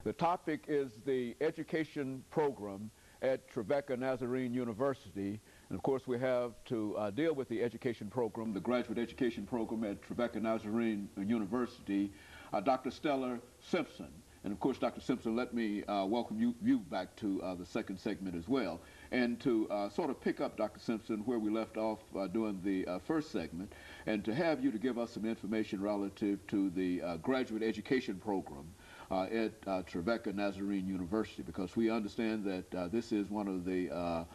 The topic is the education program at Trevecca Nazarene University. And of course we have to deal with the education program, the graduate education program at Trevecca Nazarene University, Dr. Stella Simpson. And of course, Dr. Simpson, let me welcome you back to the second segment as well. And to sort of pick up, Dr. Simpson, where we left off during the first segment, and to have you to give us some information relative to the graduate education program at Trevecca Nazarene University, because we understand that this is one of the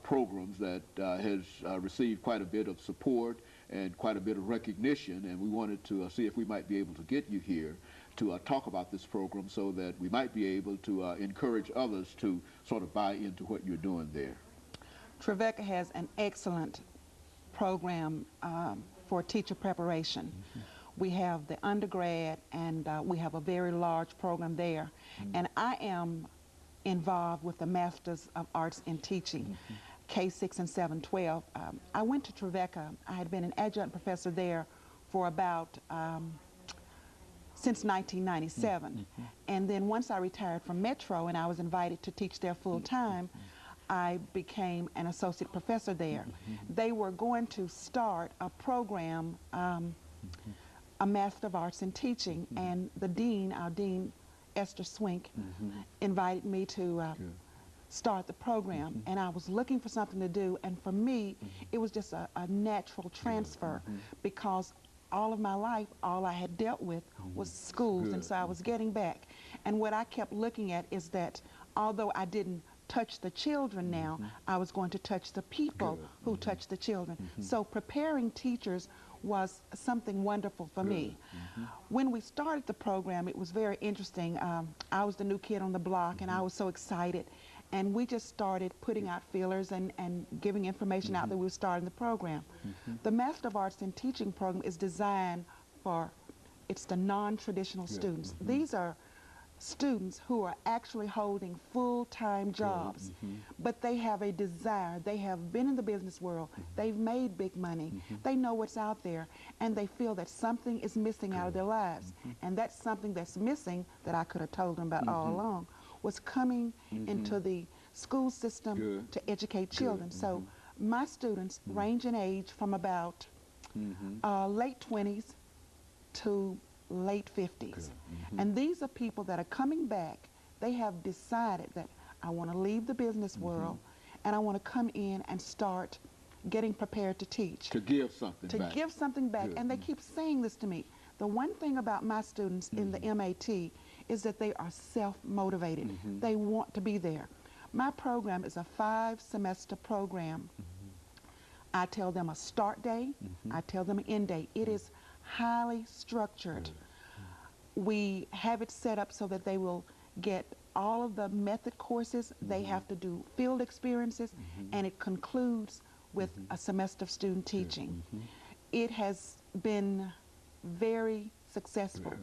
programs that has received quite a bit of support and quite a bit of recognition, and we wanted to see if we might be able to get you here to talk about this program so that we might be able to encourage others to sort of buy into what you're doing there. Trevecca has an excellent program for teacher preparation. We have the undergrad, and we have a very large program there. And I am involved with the Masters of Arts in Teaching, K6 and 712. I went to Trevecca. I had been an adjunct professor there for about since 1997. And then once I retired from Metro and I was invited to teach there full time, I became an associate professor there. They were going to start a program, a Master of Arts in Teaching, and the dean, our dean, Esther Swink, invited me to start the program, and I was looking for something to do, and for me, it was just a natural transfer, because all of my life, all I had dealt with was schools, and so I was getting back. And what I kept looking at is that although I didn't touch the children now, I was going to touch the people who touch the children. So preparing teachers was something wonderful for me. When we started the program, it was very interesting. I was the new kid on the block, and I was so excited. And we just started putting out feelers and giving information out that we were starting the program. The Master of Arts in Teaching program is designed for, it's the non-traditional students. These are students who are actually holding full-time jobs, but they have a desire. They have been in the business world. They've made big money. They know what's out there, and they feel that something is missing out of their lives. And that's something that's missing that I could have told them about all along, was coming into the school system to educate children. So my students range in age from about late 20s to late 50s. And these are people that are coming back. They have decided that I want to leave the business world, and I want to come in and start getting prepared to teach. To give something back. To give something back. And they keep saying this to me. The one thing about my students in the MAT is that they are self-motivated. They want to be there. My program is a 5-semester program. I tell them a start day, I tell them an end day. It is highly structured. We have it set up so that they will get all of the method courses. They have to do field experiences, and it concludes with a semester of student teaching. It has been very successful.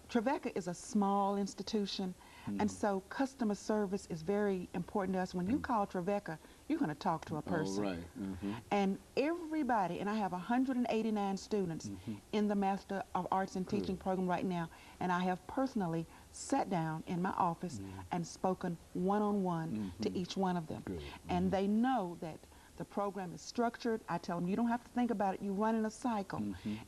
Trevecca is a small institution, and so customer service is very important to us. When you call Trevecca, you're going to talk to a person. And everybody, and I have 189 students in the Master of Arts in Teaching program right now, and I have personally sat down in my office and spoken one-on-one to each one of them. And they know that the program is structured. I tell them, you don't have to think about it. You run in a cycle.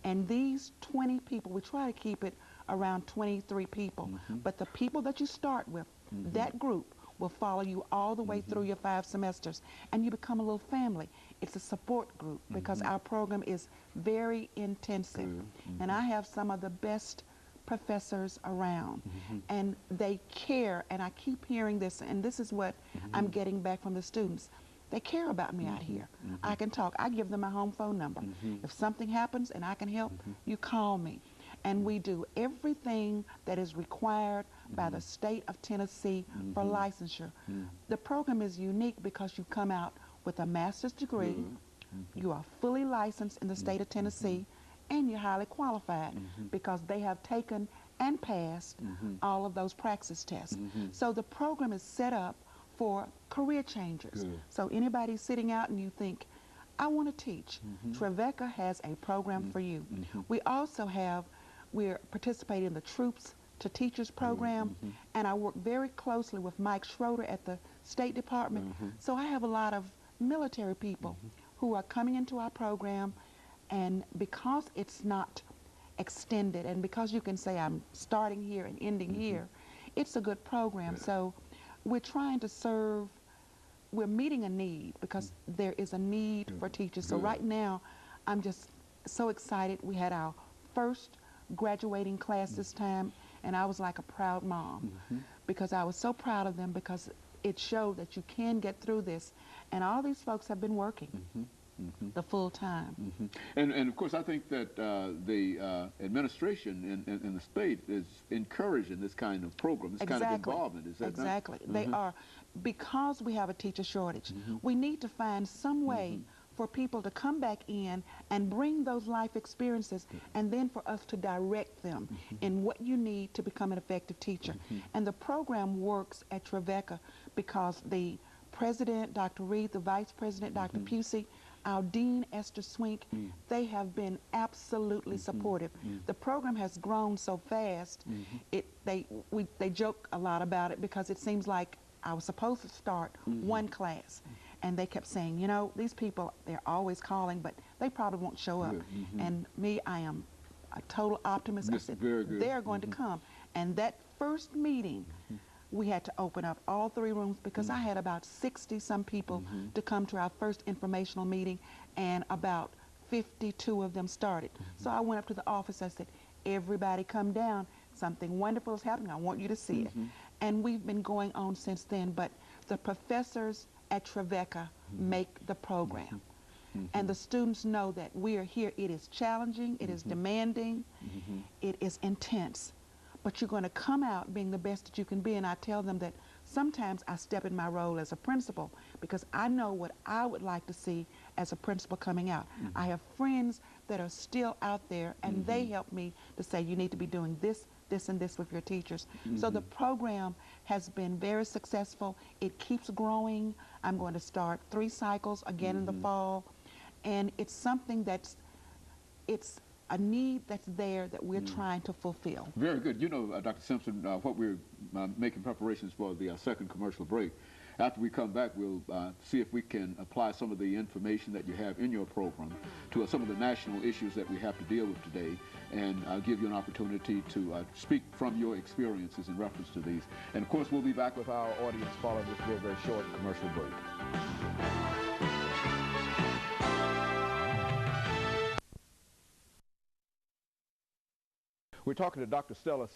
And these 20 people, we try to keep it around 23 people. But the people that you start with, that group will follow you all the way through your 5 semesters. And you become a little family. It's a support group because our program is very intensive. And I have some of the best professors around. And they care. And I keep hearing this, and this is what I'm getting back from the students. They care about me out here. I can talk. I give them my home phone number. If something happens and I can help, you call me. And we do everything that is required by the state of Tennessee for licensure. The program is unique because you come out with a master's degree, you are fully licensed in the state of Tennessee, and you're highly qualified because they have taken and passed all of those praxis tests. So the program is set up for career changers. So anybody sitting out and you think, I want to teach, Trevecca has a program for you. We also have, we're participating in the Troops to Teachers program, and I work very closely with Mike Schroeder at the State Department. So I have a lot of military people who are coming into our program, and because it's not extended, and because you can say I'm starting here and ending here, it's a good program. So we're trying to serve, we're meeting a need because there is a need for teachers. So right now, I'm just so excited. We had our first graduating class this time, and I was like a proud mom because I was so proud of them, because it showed that you can get through this, and all these folks have been working the full time. And of course, I think that the administration in the state is encouraging this kind of program, this kind of involvement. Is that exactly? They are, because we have a teacher shortage. We need to find some way for people to come back in and bring those life experiences, and then for us to direct them in what you need to become an effective teacher. And the program works at Trevecca because the president, Dr. Reed, the vice president, Dr. Pusey, our dean, Esther Swink, they have been absolutely supportive. The program has grown so fast, they joke a lot about it, because it seems like I was supposed to start one class, and they kept saying, you know, these people, they're always calling, but they probably won't show up. And me, I am a total optimist. I said, they're going to come. And that first meeting, we had to open up all 3 rooms, because I had about 60-some people to come to our first informational meeting, and about 52 of them started. So I went up to the office, I said, everybody come down. Something wonderful is happening. I want you to see it. And we've been going on since then, but the professors at Trevecca make the program. And the students know that we are here. It is challenging, it is demanding, it is intense, but you're going to come out being the best that you can be. And I tell them that sometimes I step in my role as a principal, because I know what I would like to see as a principal coming out. I have friends that are still out there, and they help me to say, you need to be doing this, this, and this with your teachers. So the program has been very successful. It keeps growing. I'm going to start 3 cycles again in the fall, and it's something that's, it's a need that's there that we're trying to fulfill. Very good. You know, Dr. Simpson, what we're making preparations for the second commercial break. After we come back, we'll see if we can apply some of the information that you have in your program to some of the national issues that we have to deal with today, and I'll give you an opportunity to speak from your experiences in reference to these. And of course, we'll be back with our audience following this very, very short commercial break. We're talking to Dr. Stella